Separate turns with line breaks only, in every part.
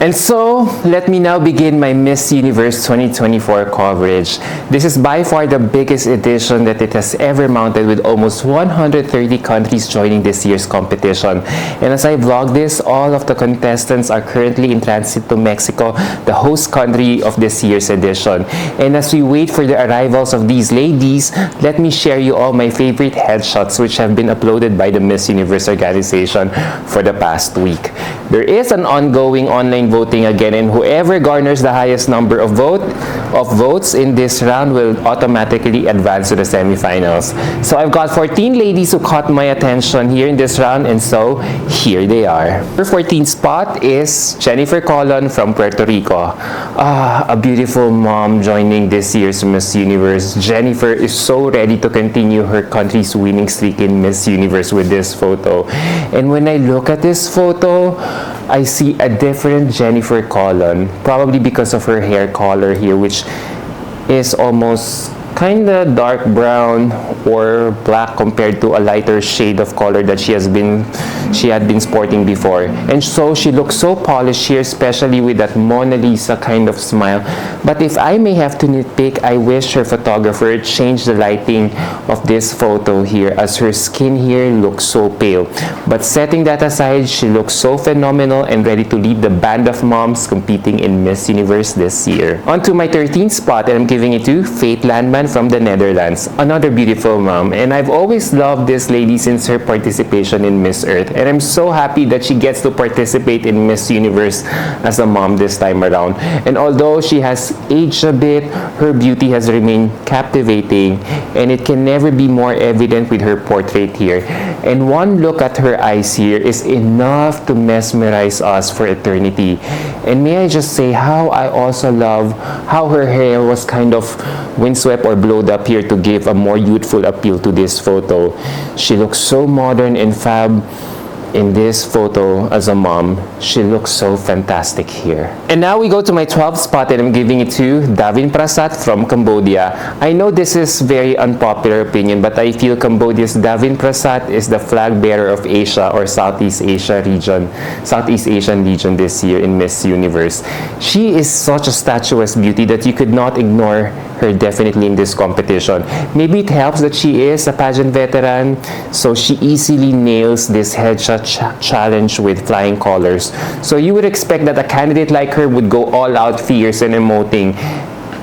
And so, let me now begin my Miss Universe 2024 coverage. This is by far the biggest edition that it has ever mounted, with almost 130 countries joining this year's competition. And as I vlog this, all of the contestants are currently in transit to Mexico, the host country of this year's edition. And as we wait for the arrivals of these ladies, let me share you all my favorite headshots which have been uploaded by the Miss Universe organization for the past week. There is an ongoing online voting again, and whoever garners the highest number of votes in this round will automatically advance to the semifinals. So I've got 14 ladies who caught my attention here in this round, and so here they are. Her 14th spot is Jennifer Colon from Puerto Rico. A beautiful mom joining this year's Miss Universe. Jennifer is so ready to continue her country's winning streak in Miss Universe with this photo. And when I look at this photo, I see a different Jennifer Colon, probably because of her hair color here, which is almost kind of dark brown or black compared to a lighter shade of color that she had been sporting before. And so she looks so polished here, especially with that Mona Lisa kind of smile. But if I may have to nitpick, I wish her photographer changed the lighting of this photo here, as her skin here looks so pale. But setting that aside, she looks so phenomenal and ready to lead the band of moms competing in Miss Universe this year. On to my 13th spot, and I'm giving it to Landman from the Netherlands. Another beautiful mom, and I've always loved this lady since her participation in Miss Earth, and I'm so happy that she gets to participate in Miss Universe as a mom this time around. And although she has aged a bit, her beauty has remained captivating, and it can never be more evident with her portrait here. And one look at her eyes here is enough to mesmerize us for eternity. And may I just say how I also love how her hair was kind of windswept or blowed up here to give a more youthful appeal to this photo. She looks so modern and fab in this photo as a mom. She looks so fantastic here. And now we go to my 12th spot, and I'm giving it to Davin Prasat from Cambodia. I know this is very unpopular opinion, but I feel Cambodia's Davin Prasat is the flag bearer of Asia, or Southeast Asian region this year in Miss Universe. She is such a statuesque beauty that you could not ignore her definitely in this competition. Maybe it helps that she is a pageant veteran, so she easily nails this headshot challenge with flying colors. So you would expect that a candidate like her would go all out fierce and emoting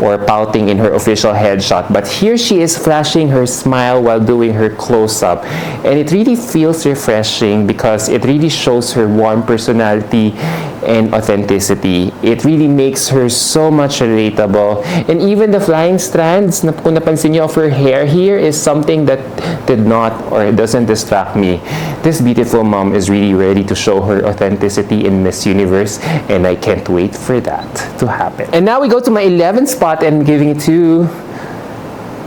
or pouting in her official headshot, but here she is flashing her smile while doing her close-up, and it really feels refreshing because it really shows her warm personality and authenticity. It really makes her so much relatable. And even the flying strands, kung napansin niyo, of her hair here is something that did not or doesn't distract me. This beautiful mom is really ready to show her authenticity in Miss Universe, and I can't wait for that to happen. And now we go to my 11th spot, and I'm giving it to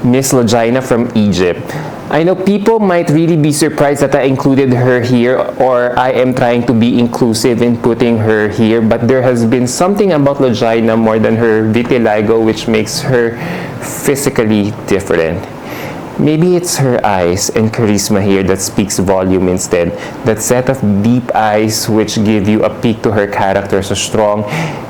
Miss Logina from Egypt. I know people might really be surprised that I included her here, or I am trying to be inclusive in putting her here, but there has been something about Logina more than her vitiligo which makes her physically different. Maybe it's her eyes and charisma here that speaks volume instead. That set of deep eyes which give you a peek to her character as a strong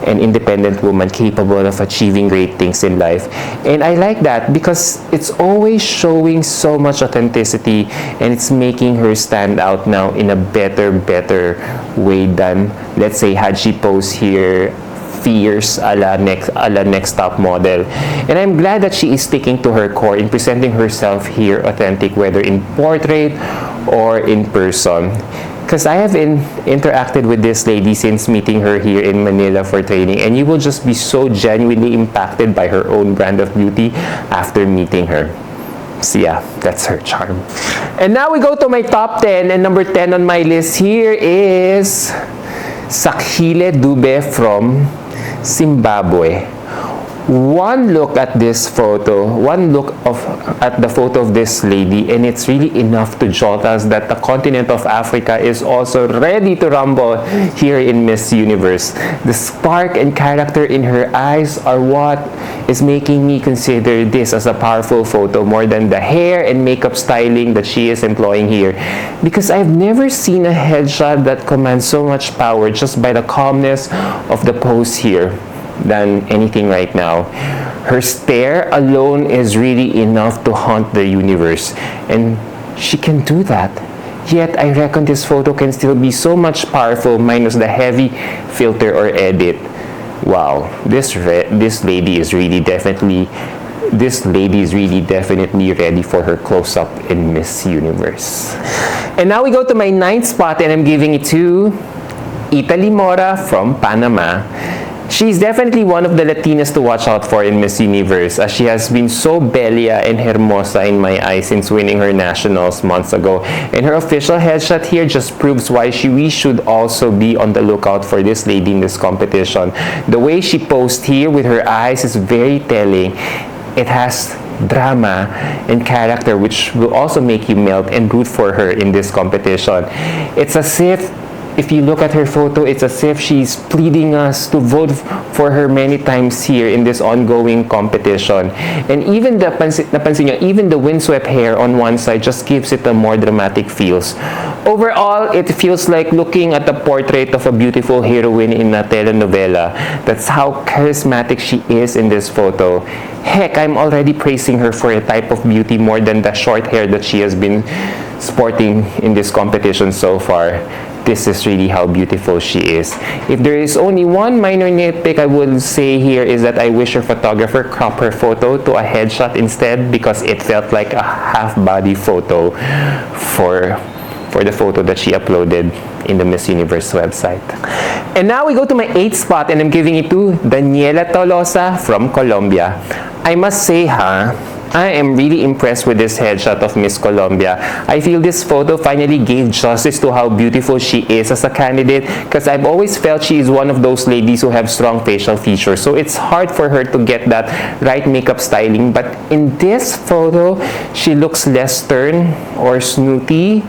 and independent woman capable of achieving great things in life. And I like that because it's always showing so much authenticity, and it's making her stand out now in a better way than, let's say, had she posed here fierce a la next top model. And I'm glad that she is sticking to her core in presenting herself here authentic, whether in portrait or in person. Because I have interacted with this lady since meeting her here in Manila for training, and you will just be so genuinely impacted by her own brand of beauty after meeting her. So yeah, that's her charm. And now we go to my top 10, and number 10 on my list here is Sakhile Dube from Zimbabwe. One look at this photo, at the photo of this lady, and it's really enough to jolt us that the continent of Africa is also ready to rumble here in Miss Universe. The spark and character in her eyes are what is making me consider this as a powerful photo more than the hair and makeup styling that she is employing here, because I've never seen a headshot that commands so much power just by the calmness of the pose here than anything right now. Her stare alone is really enough to haunt the universe, and she can do that. Yet I reckon this photo can still be so much powerful minus the heavy filter or edit. Wow, this lady is really definitely ready for her close-up in Miss Universe. And now we go to my 9th spot, and I'm giving it to Italy Mora from Panama. She's definitely one of the Latinas to watch out for in Miss Universe, as she has been so bella and hermosa in my eyes since winning her nationals months ago. And her official headshot here just proves why we should also be on the lookout for this lady in this competition. The way she posed here with her eyes is very telling. It has drama and character, which will also make you melt and root for her in this competition. It's as if you look at her photo, it's as if she's pleading us to vote for her many times here in this ongoing competition. And even even the windswept hair on one side just gives it a more dramatic feels. Overall, it feels like looking at the portrait of a beautiful heroine in a telenovela. That's how charismatic she is in this photo. Heck, I'm already praising her for a type of beauty more than the short hair that she has been sporting in this competition so far. This is really how beautiful she is. If there is only one minor nitpick I would say here is that I wish her photographer cropped her photo to a headshot instead, because it felt like a half-body photo for the photo that she uploaded in the Miss Universe website. And now we go to my 8th spot, and I'm giving it to Daniela Tolosa from Colombia. I must say, I am really impressed with this headshot of Miss Colombia. I feel this photo finally gave justice to how beautiful she is as a candidate, because I've always felt she is one of those ladies who have strong facial features, so it's hard for her to get that right makeup styling. But in this photo, she looks less stern or snooty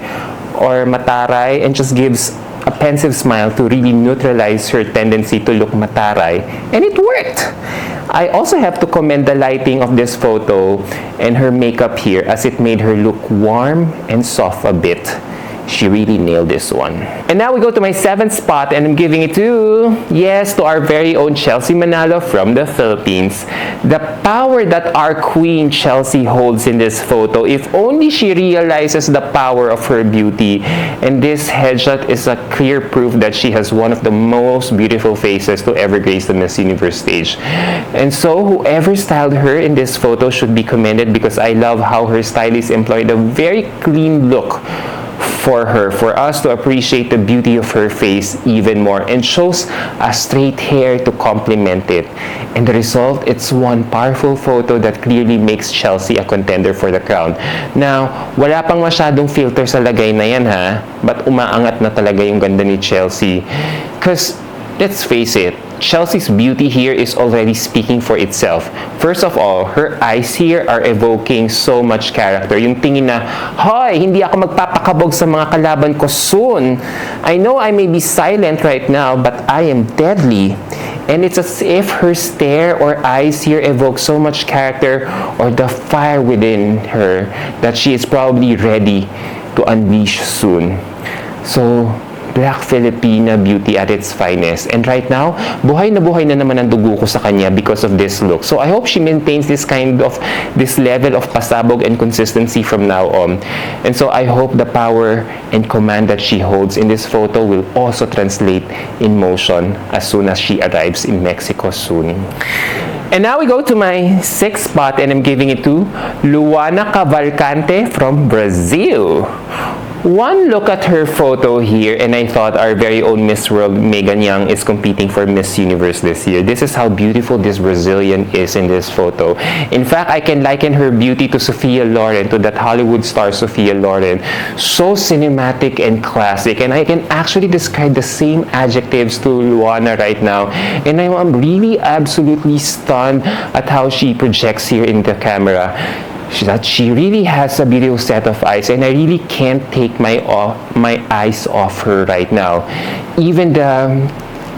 or mataray, and just gives a pensive smile to really neutralize her tendency to look mataray, and it worked. I also have to commend the lighting of this photo and her makeup here, as it made her look warm and soft a bit. She really nailed this one. And now we go to my 7th spot, and I'm giving it to our very own Chelsea Manalo from the Philippines. The power that our queen Chelsea holds in this photo, if only she realizes the power of her beauty. And this headshot is a clear proof that she has one of the most beautiful faces to ever grace the Miss Universe stage. And so whoever styled her in this photo should be commended, because I love how her stylist employed a very clean look for us to appreciate the beauty of her face even more, and chose a straight hair to complement it. And the result, it's one powerful photo that clearly makes Chelsea a contender for the crown. Now, wala pang masyadong filter sa lagay na yan, but umaangat na talaga yung ganda ni Chelsea. Because, let's face it, Chelsea's beauty here is already speaking for itself. First of all, her eyes here are evoking so much character. Yung tingin na, hoy, hindi ako magpapakabog sa mga kalaban ko soon. I know I may be silent right now, but I am deadly. And it's as if her stare or eyes here evoke so much character, or the fire within her, that she is probably ready to unleash soon. So, Black Filipina beauty at its finest. And right now, buhay na naman ang dugo ko sa kanya because of this look. So I hope she maintains this level of pasabog and consistency from now on. And so I hope the power and command that she holds in this photo will also translate in motion as soon as she arrives in Mexico soon. And now we go to my 6th spot, and I'm giving it to Luana Cavalcante from Brazil. One look at her photo here and I thought our very own Miss World Megan Young is competing for Miss Universe this year. This is how beautiful this Brazilian is in this photo. In fact, I can liken her beauty to Sophia Loren, to that Hollywood star Sophia Loren. So cinematic and classic, and I can actually describe the same adjectives to Luana right now, and I'm really absolutely stunned at how she projects here in the camera. That she really has a beautiful set of eyes, and I really can't take my eyes off her right now. Even the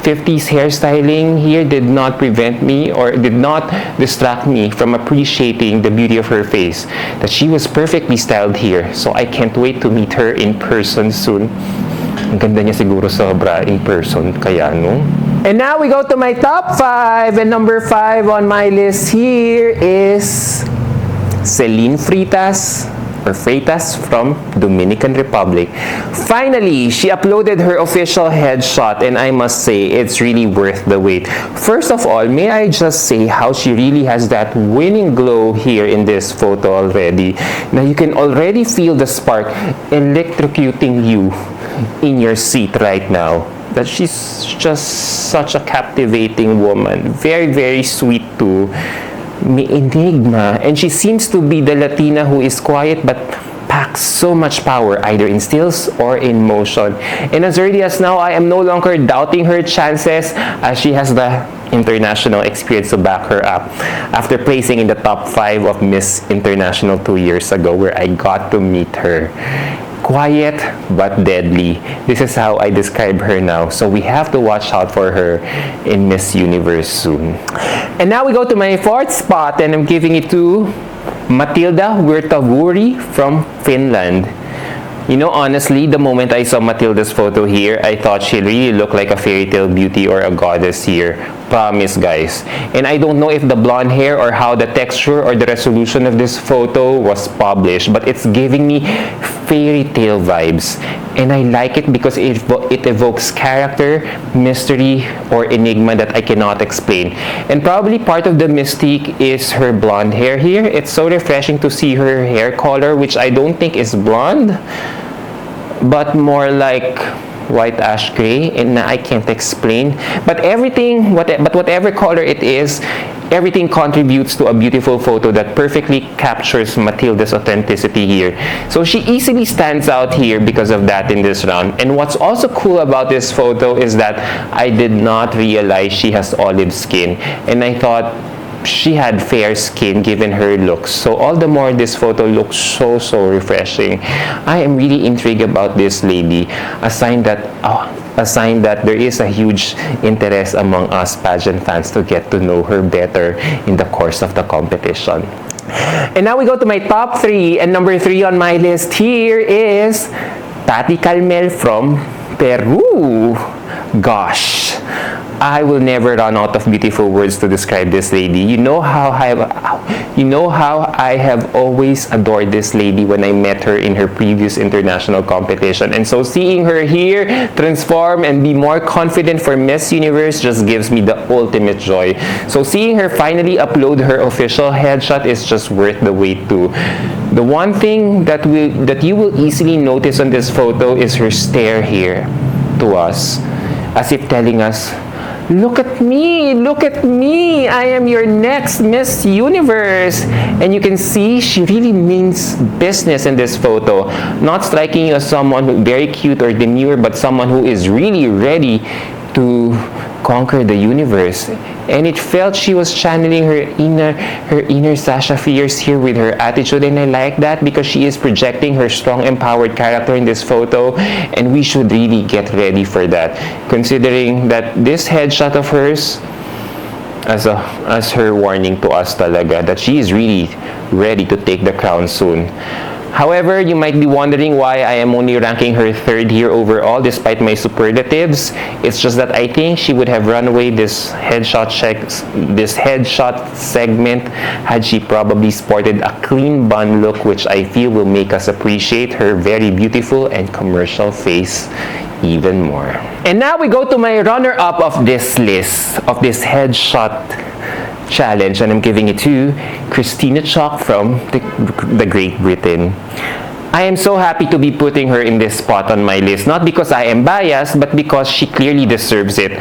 50s hairstyling here did not prevent me or did not distract me from appreciating the beauty of her face. That she was perfectly styled here, so I can't wait to meet her in person soon. Ang ganda niya siguro sobra in person, kaya no? And now we go to my top 5, and number 5 on my list here is Celine Freitas from Dominican Republic. Finally, she uploaded her official headshot, and I must say it's really worth the wait. First of all, may I just say how she really has that winning glow here in this photo already. Now you can already feel the spark electrocuting you in your seat right now. That she's just such a captivating woman. Very, very sweet too. May enigma, and she seems to be the Latina who is quiet but packs so much power either in stills or in motion. And as early as now, I am no longer doubting her chances as she has the international experience to back her up after placing in the top 5 of Miss International 2 years ago, where I got to meet her. Quiet but deadly. This is how I describe her now. So we have to watch out for her in Miss Universe soon. And now we go to my 4th spot, and I'm giving it to Matilda Virtavuri from Finland. You know, honestly, the moment I saw Matilda's photo here, I thought she really looked like a fairy tale beauty or a goddess here. Promise, guys. And I don't know if the blonde hair or how the texture or the resolution of this photo was published, but it's giving me fairy tale vibes. And I like it because it evokes character, mystery, or enigma that I cannot explain. And probably part of the mystique is her blonde hair here. It's so refreshing to see her hair color, which I don't think is blonde, but more like white ash gray, and I can't explain. But whatever color it is, everything contributes to a beautiful photo that perfectly captures Matilda's authenticity here. So she easily stands out here because of that in this round. And what's also cool about this photo is that I did not realize she has olive skin, and I thought she had fair skin given her looks. So all the more this photo looks so refreshing. I am really intrigued about this lady, a sign that there is a huge interest among us pageant fans to get to know her better in the course of the competition. And now we go to my top 3, and number 3 on my list here is Tati Calmel from Peru. Gosh, I will never run out of beautiful words to describe this lady. You know how I have always adored this lady when I met her in her previous international competition. And so seeing her here transform and be more confident for Miss Universe just gives me the ultimate joy. So seeing her finally upload her official headshot is just worth the wait too. The one thing that you will easily notice on this photo is her stare here to us, as if telling us, look at me, I am your next Miss Universe. And you can see she really means business in this photo, not striking you as someone who very cute or demure, but someone who is really ready to conquer the universe. And it felt she was channeling her inner Sasha Fierce here with her attitude, and I like that because she is projecting her strong, empowered character in this photo, and we should really get ready for that, considering that this headshot of hers as her warning to us talaga that she is really ready to take the crown soon. However, you might be wondering why I am only ranking her 3rd here overall despite my superlatives. It's just that I think she would have run away this headshot segment had she probably sported a clean bun look, which I feel will make us appreciate her very beautiful and commercial face even more. And now we go to my runner-up of this list, of this headshot challenge, and I'm giving it to Christina Chalk from the Great Britain. I am so happy to be putting her in this spot on my list, not because I am biased, but because she clearly deserves it.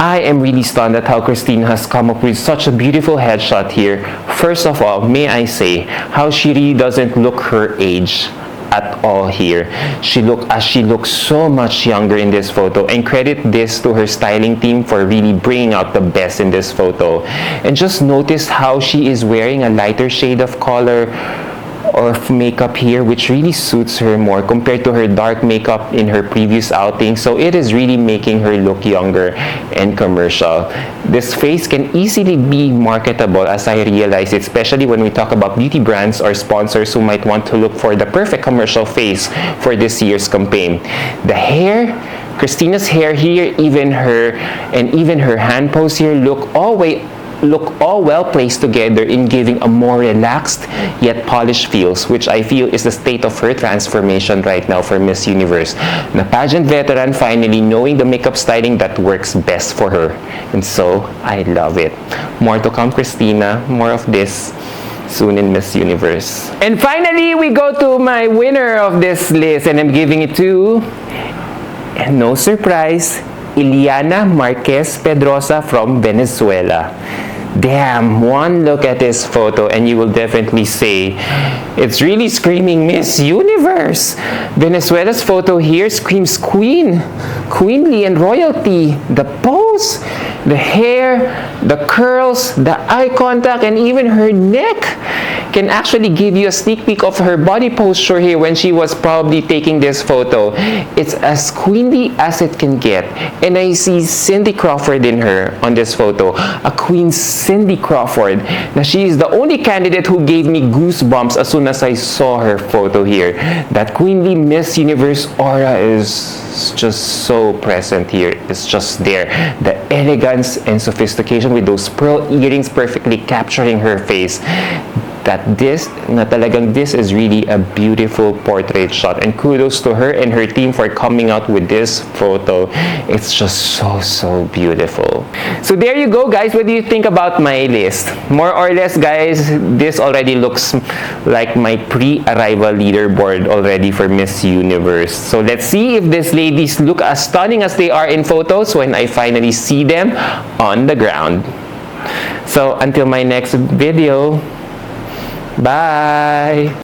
I am really stunned at how Christina has come up with such a beautiful headshot here. First of all, may I say, how she really doesn't look her age at all here. She looks so much younger in this photo, and credit this to her styling team for really bringing out the best in this photo. And just notice how she is wearing a lighter shade of color or makeup here, which really suits her more compared to her dark makeup in her previous outing. So it is really making her look younger and commercial. This face can easily be marketable, as I realize, especially when we talk about beauty brands or sponsors who might want to look for the perfect commercial face for this year's campaign. The hair, Christina's hair here, even her hand pose here look all well placed together in giving a more relaxed yet polished feels, which I feel is the state of her transformation right now for Miss Universe. The pageant veteran finally knowing the makeup styling that works best for her. And so, I love it. More to come, Christina. More of this soon in Miss Universe. And finally, we go to my winner of this list, and I'm giving it to, and no surprise, Ileana Marquez Pedrosa from Venezuela. Damn, one look at this photo and you will definitely say, it's really screaming Miss Universe. Venezuela's photo here screams queen, queenly and royalty. The pose, the hair, the curls, the eye contact, and even her neck can actually give you a sneak peek of her body posture here when she was probably taking this photo. It's as queenly as it can get. And I see Cindy Crawford in her on this photo. A Queen Cindy Crawford. Now, she is the only candidate who gave me goosebumps as soon as I saw her photo here. That queenly Miss Universe aura is just so present here. It's just there. The elegance and sophistication with those pearl earrings perfectly capturing her face. This is really a beautiful portrait shot, and kudos to her and her team for coming out with this photo. It's just so beautiful. So there you go, guys. What do you think about my list? More or less, guys, this already looks like my pre-arrival leaderboard already for Miss Universe. So let's see if these ladies look as stunning as they are in photos when I finally see them on the ground. So until my next video, bye!